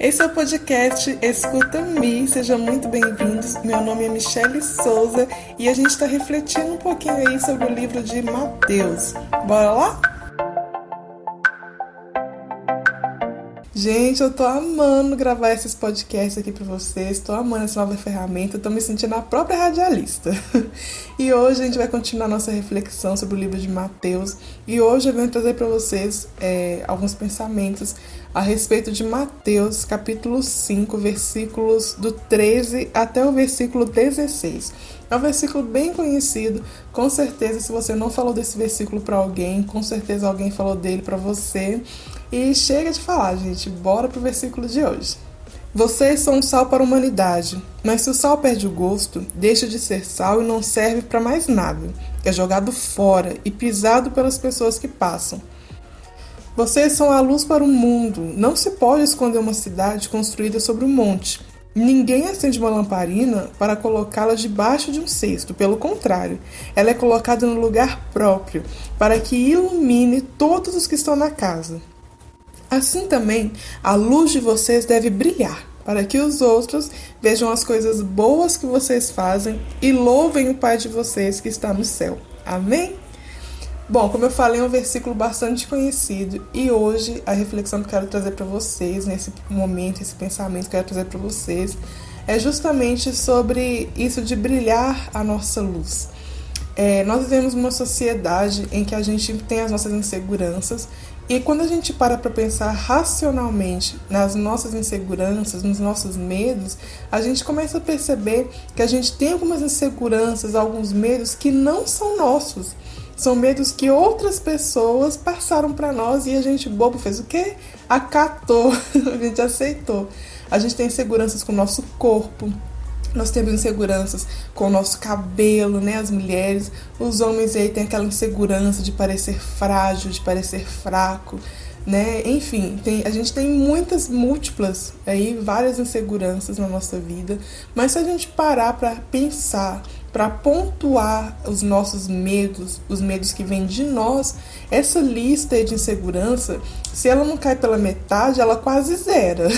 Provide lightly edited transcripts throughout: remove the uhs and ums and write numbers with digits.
Esse é o podcast Escuta-me, sejam muito bem-vindos. Meu nome é Michele Souza e a gente está refletindo um pouquinho aí sobre o livro de Mateus. Bora lá? Gente, eu tô amando gravar esses podcasts aqui pra vocês, tô amando essa nova ferramenta, tô me sentindo a própria radialista. E hoje a gente vai continuar nossa reflexão sobre o livro de Mateus, e hoje eu venho trazer pra vocês alguns pensamentos a respeito de Mateus, capítulo 5, versículos do 13 até o versículo 16. É um versículo bem conhecido, com certeza se você não falou desse versículo pra alguém, com certeza alguém falou dele pra você. E chega de falar, gente, bora pro versículo de hoje. Vocês são sal para a humanidade, mas se o sal perde o gosto, deixa de ser sal e não serve para mais nada. É jogado fora e pisado pelas pessoas que passam. Vocês são a luz para o mundo. Não se pode esconder uma cidade construída sobre um monte. Ninguém acende uma lamparina para colocá-la debaixo de um cesto. Pelo contrário, ela é colocada no lugar próprio, para que ilumine todos os que estão na casa. Assim também, a luz de vocês deve brilhar, para que os outros vejam as coisas boas que vocês fazem e louvem o Pai de vocês que está no céu. Amém? Bom, como eu falei, é um versículo bastante conhecido e hoje a reflexão que eu quero trazer para vocês, nesse momento, esse pensamento que eu quero trazer para vocês, é justamente sobre isso de brilhar a nossa luz. Nós vivemos numa sociedade em que a gente tem as nossas inseguranças e quando a gente para pensar racionalmente nas nossas inseguranças, nos nossos medos, a gente começa a perceber que a gente tem algumas inseguranças, alguns medos que não são nossos. São medos que outras pessoas passaram para nós e a gente, bobo, fez o quê? Acatou, a gente aceitou. A gente tem inseguranças com o nosso corpo. Nós temos inseguranças com o nosso cabelo, né? As mulheres, os homens aí têm aquela insegurança de parecer frágil, de parecer fraco, né? Enfim, a gente tem muitas múltiplas aí, várias inseguranças na nossa vida, mas se a gente parar para pensar, para pontuar os nossos medos, os medos que vêm de nós, essa lista de insegurança, se ela não cai pela metade, ela quase zera.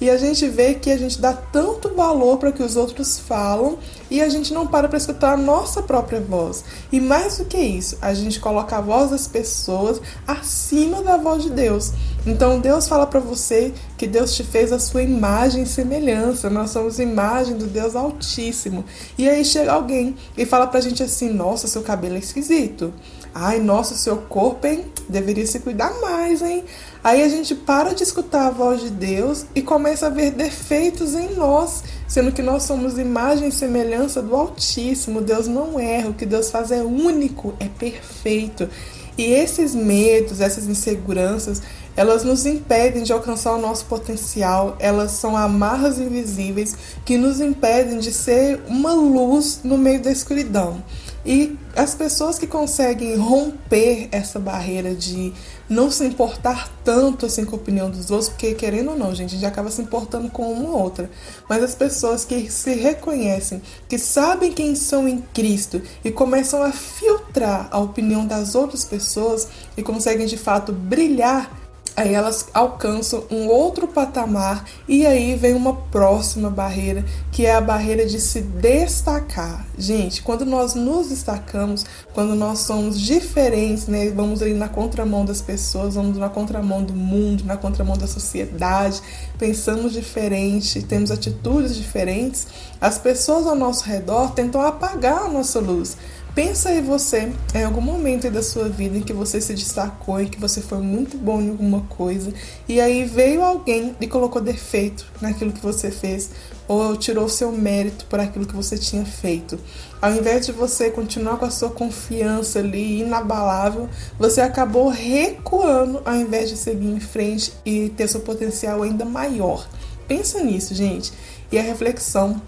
E a gente vê que a gente dá tanto valor para que os outros falam e a gente não para escutar a nossa própria voz. E mais do que isso, a gente coloca a voz das pessoas acima da voz de Deus. Então Deus fala para você que Deus te fez a sua imagem e semelhança. Nós somos imagem do Deus Altíssimo. E aí chega alguém e fala pra gente assim: nossa, seu cabelo é esquisito. Ai, nossa, seu corpo, hein? Deveria se cuidar mais, hein? Aí a gente para de escutar a voz de Deus e começa a ver defeitos em nós, sendo que nós somos imagem e semelhança do Altíssimo. Deus não erra, o que Deus faz é único, é perfeito. E esses medos, essas inseguranças, elas nos impedem de alcançar o nosso potencial, elas são amarras invisíveis que nos impedem de ser uma luz no meio da escuridão. E as pessoas que conseguem romper essa barreira de não se importar tanto assim com a opinião dos outros, porque querendo ou não, gente, a gente acaba se importando com uma ou outra, mas as pessoas que se reconhecem, que sabem quem são em Cristo e começam a filtrar a opinião das outras pessoas e conseguem de fato brilhar, aí elas alcançam um outro patamar e aí vem uma próxima barreira, que é a barreira de se destacar. Gente, quando nós nos destacamos, quando nós somos diferentes, né, vamos ali na contramão das pessoas, vamos na contramão do mundo, na contramão da sociedade, pensamos diferente, temos atitudes diferentes, as pessoas ao nosso redor tentam apagar a nossa luz. Pensa aí você, em algum momento aí da sua vida em que você se destacou, em que você foi muito bom em alguma coisa, e aí veio alguém e colocou defeito naquilo que você fez, ou tirou seu mérito por aquilo que você tinha feito. Ao invés de você continuar com a sua confiança ali inabalável, você acabou recuando ao invés de seguir em frente e ter seu potencial ainda maior. Pensa nisso, gente. E a reflexão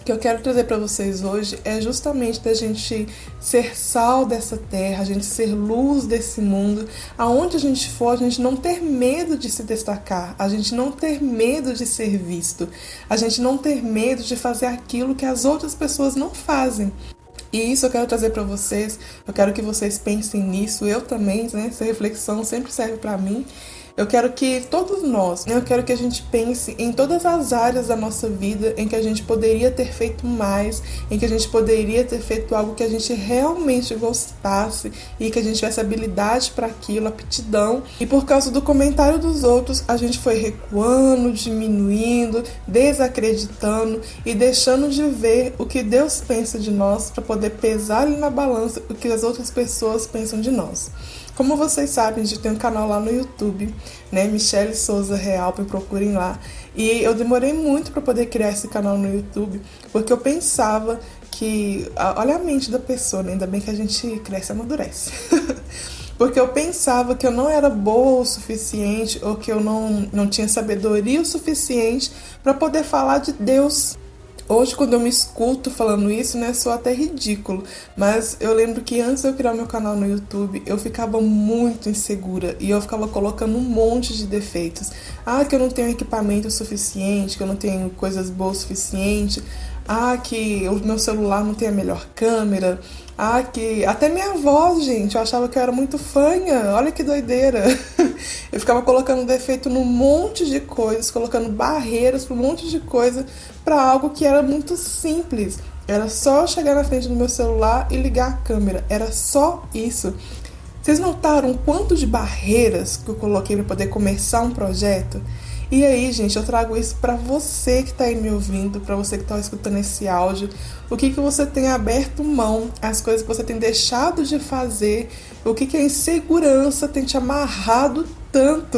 que eu quero trazer para vocês hoje é justamente da gente ser sal dessa terra, a gente ser luz desse mundo, aonde a gente for, a gente não ter medo de se destacar, a gente não ter medo de ser visto, a gente não ter medo de fazer aquilo que as outras pessoas não fazem. E isso eu quero trazer para vocês, eu quero que vocês pensem nisso, eu também, né? Essa reflexão sempre serve para mim. Eu quero que todos nós, eu quero que a gente pense em todas as áreas da nossa vida em que a gente poderia ter feito mais, em que a gente poderia ter feito algo que a gente realmente gostasse e que a gente tivesse habilidade para aquilo, aptidão. E por causa do comentário dos outros, a gente foi recuando, diminuindo, desacreditando e deixando de ver o que Deus pensa de nós para poder pesar ali na balança o que as outras pessoas pensam de nós. Como vocês sabem, a gente tem um canal lá no YouTube, né? Michele Souza Real, me procurem lá. E eu demorei muito para poder criar esse canal no YouTube, porque eu pensava que... Olha a mente da pessoa, né? Ainda bem que a gente cresce e amadurece. Porque eu pensava que eu não era boa o suficiente, ou que eu não tinha sabedoria o suficiente para poder falar de Deus. Hoje, quando eu me escuto falando isso, né, soa até ridículo. Mas eu lembro que antes de eu criar meu canal no YouTube, eu ficava muito insegura e eu ficava colocando um monte de defeitos. Ah, que eu não tenho equipamento suficiente, que eu não tenho coisas boas o suficiente. Ah, que o meu celular não tem a melhor câmera. Ah, que... Até minha voz, gente, eu achava que eu era muito fanha. Olha que doideira. Eu ficava colocando defeito num monte de coisas, colocando barreiras para um monte de coisa, para algo que era muito simples. Era só eu chegar na frente do meu celular e ligar a câmera. Era só isso. Vocês notaram o quanto de barreiras que eu coloquei para poder começar um projeto? E aí, gente, eu trago isso para você que está aí me ouvindo, para você que está escutando esse áudio. O que você tem aberto mão, as coisas que você tem deixado de fazer, o que a insegurança tem te amarrado tanto.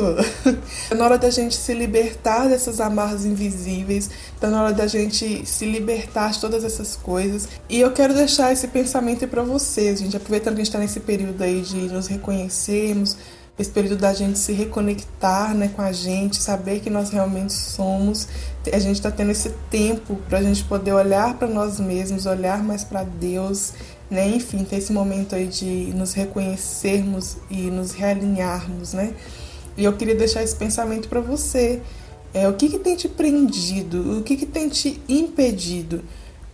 Tá na hora da gente se libertar dessas amarras invisíveis, tá na hora da gente se libertar de todas essas coisas. E eu quero deixar esse pensamento aí para vocês, gente, aproveitando que a gente está nesse período aí de nos reconhecermos, esse período da gente se reconectar, né, com a gente, saber que nós realmente somos. A gente está tendo esse tempo para a gente poder olhar para nós mesmos, olhar mais para Deus, né? Enfim, ter esse momento aí de nos reconhecermos e nos realinharmos, né? E eu queria deixar esse pensamento para você. O que tem te prendido? O que tem te impedido?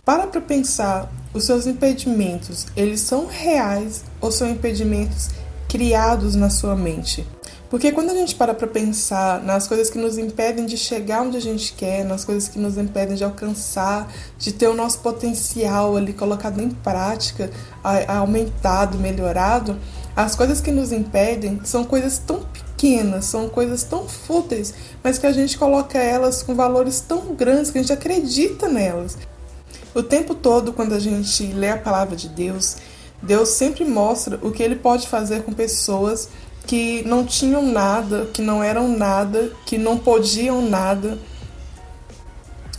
Para pensar, os seus impedimentos, eles são reais ou são impedimentos criados na sua mente? Porque quando a gente para pensar nas coisas que nos impedem de chegar onde a gente quer, nas coisas que nos impedem de alcançar, de ter o nosso potencial ali colocado em prática, aumentado, melhorado, as coisas que nos impedem são coisas tão pequenas, são coisas tão fúteis, mas que a gente coloca elas com valores tão grandes que a gente acredita nelas. O tempo todo, quando a gente lê a palavra de Deus, Deus sempre mostra o que Ele pode fazer com pessoas que não tinham nada, que não eram nada, que não podiam nada,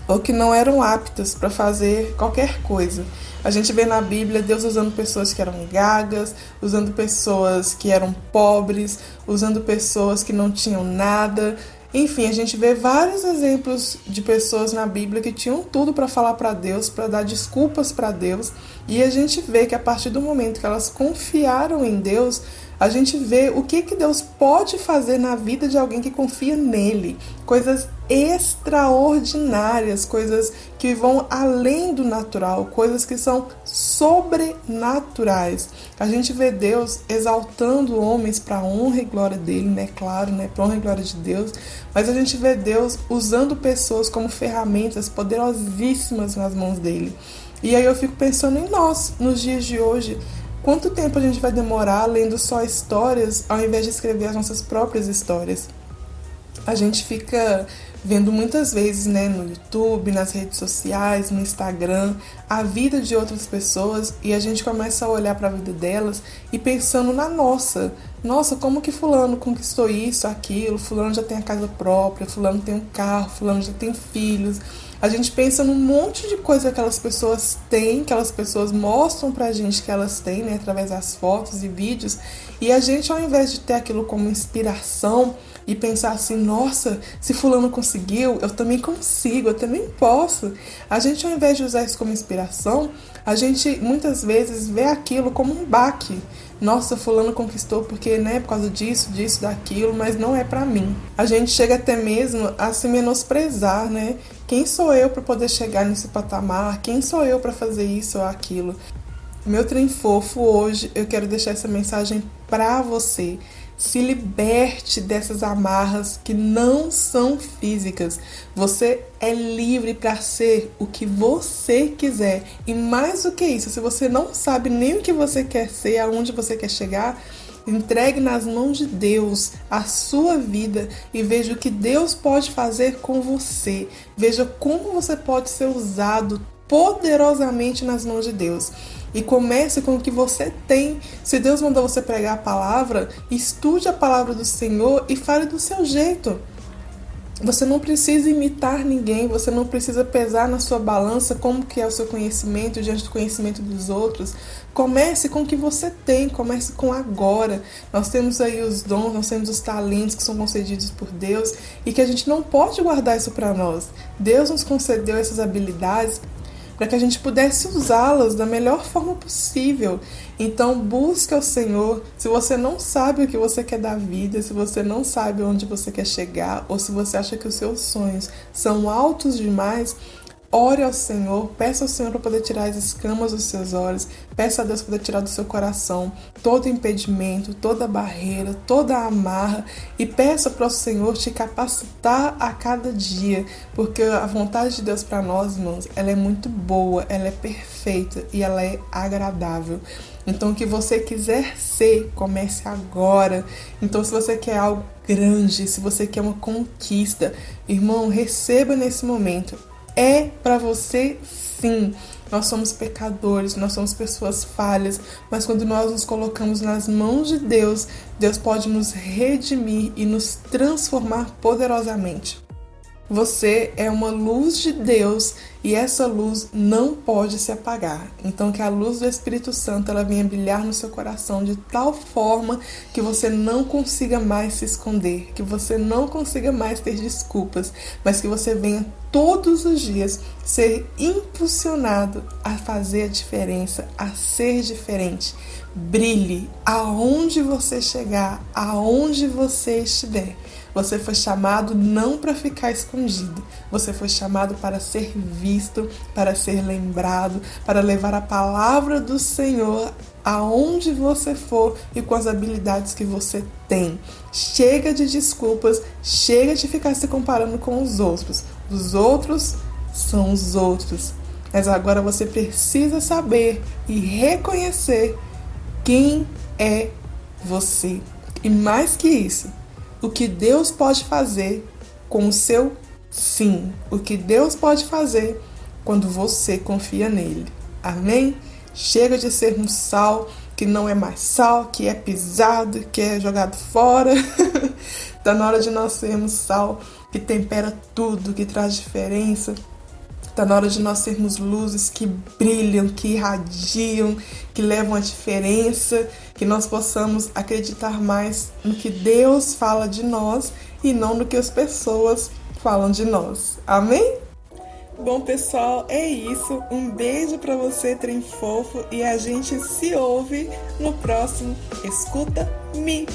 ou que não eram aptas para fazer qualquer coisa. A gente vê na Bíblia Deus usando pessoas que eram gagas, usando pessoas que eram pobres, usando pessoas que não tinham nada. Enfim, a gente vê vários exemplos de pessoas na Bíblia que tinham tudo para falar para Deus, para dar desculpas para Deus. E a gente vê que a partir do momento que elas confiaram em Deus, a gente vê o que Deus pode fazer na vida de alguém que confia nele. Coisas extraordinárias, coisas que vão além do natural, coisas que são sobrenaturais. A gente vê Deus exaltando homens para a honra e glória dele, né? Claro, né? Para honra e glória de Deus. Mas a gente vê Deus usando pessoas como ferramentas poderosíssimas nas mãos dele. E aí eu fico pensando em nós, nos dias de hoje. Quanto tempo a gente vai demorar lendo só histórias ao invés de escrever as nossas próprias histórias? A gente fica vendo muitas vezes, né, no YouTube, nas redes sociais, no Instagram, a vida de outras pessoas e a gente começa a olhar para a vida delas e pensando na nossa. Nossa, como que fulano conquistou isso, aquilo, fulano já tem a casa própria, fulano tem um carro, fulano já tem filhos. A gente pensa num monte de coisa que aquelas pessoas têm, que aquelas pessoas mostram pra gente que elas têm, né, através das fotos e vídeos, e a gente, ao invés de ter aquilo como inspiração e pensar assim, nossa, se fulano conseguiu, eu também consigo, eu também posso. A gente, ao invés de usar isso como inspiração, a gente muitas vezes vê aquilo como um baque. Nossa, fulano conquistou porque, né, por causa disso, daquilo, mas não é pra mim. A gente chega até mesmo a se menosprezar, né? Quem sou eu para poder chegar nesse patamar? Quem sou eu para fazer isso ou aquilo? Meu trem fofo, hoje eu quero deixar essa mensagem pra você. Se liberte dessas amarras que não são físicas. Você é livre para ser o que você quiser. E mais do que isso, se você não sabe nem o que você quer ser, aonde você quer chegar, entregue nas mãos de Deus a sua vida e veja o que Deus pode fazer com você. Veja como você pode ser usado poderosamente nas mãos de Deus. E comece com o que você tem. Se Deus mandou você pregar a palavra, estude a palavra do Senhor e fale do seu jeito. Você não precisa imitar ninguém, você não precisa pesar na sua balança como que é o seu conhecimento diante do conhecimento dos outros. Comece com o que você tem, comece com agora. Nós temos aí os dons, nós temos os talentos que são concedidos por Deus e que a gente não pode guardar isso para nós. Deus nos concedeu essas habilidades para que a gente pudesse usá-las da melhor forma possível. Então busque ao Senhor. Se você não sabe o que você quer da vida, se você não sabe onde você quer chegar, ou se você acha que os seus sonhos são altos demais, ore ao Senhor, peça ao Senhor para poder tirar as escamas dos seus olhos, peça a Deus para poder tirar do seu coração todo impedimento, toda barreira, toda amarra e peça para o Senhor te capacitar a cada dia, porque a vontade de Deus para nós, irmãos, ela é muito boa, ela é perfeita e ela é agradável. Então, o que você quiser ser, comece agora. Então, se você quer algo grande, se você quer uma conquista, irmão, receba nesse momento. É para você, sim. Nós somos pecadores, nós somos pessoas falhas, mas quando nós nos colocamos nas mãos de Deus, Deus pode nos redimir e nos transformar poderosamente. Você é uma luz de Deus e essa luz não pode se apagar. Então que a luz do Espírito Santo ela venha brilhar no seu coração de tal forma que você não consiga mais se esconder, que você não consiga mais ter desculpas, mas que você venha todos os dias ser impulsionado a fazer a diferença, a ser diferente. Brilhe aonde você chegar, aonde você estiver. Você foi chamado não para ficar escondido. Você foi chamado para ser visto, para ser lembrado, para levar a palavra do Senhor aonde você for e com as habilidades que você tem. Chega de desculpas, chega de ficar se comparando com os outros. Os outros são os outros. Mas agora você precisa saber e reconhecer quem é você. E mais que isso, o que Deus pode fazer com o seu sim. O que Deus pode fazer quando você confia nele. Amém? Chega de sermos sal que não é mais sal, que é pisado, que é jogado fora. Está na hora de nós sermos sal que tempera tudo, que traz diferença. Está na hora de nós sermos luzes que brilham, que irradiam, que levam a diferença, que nós possamos acreditar mais no que Deus fala de nós e não no que as pessoas falam de nós. Amém? Bom, pessoal, é isso. Um beijo para você, trem fofo, e a gente se ouve no próximo Escuta-me.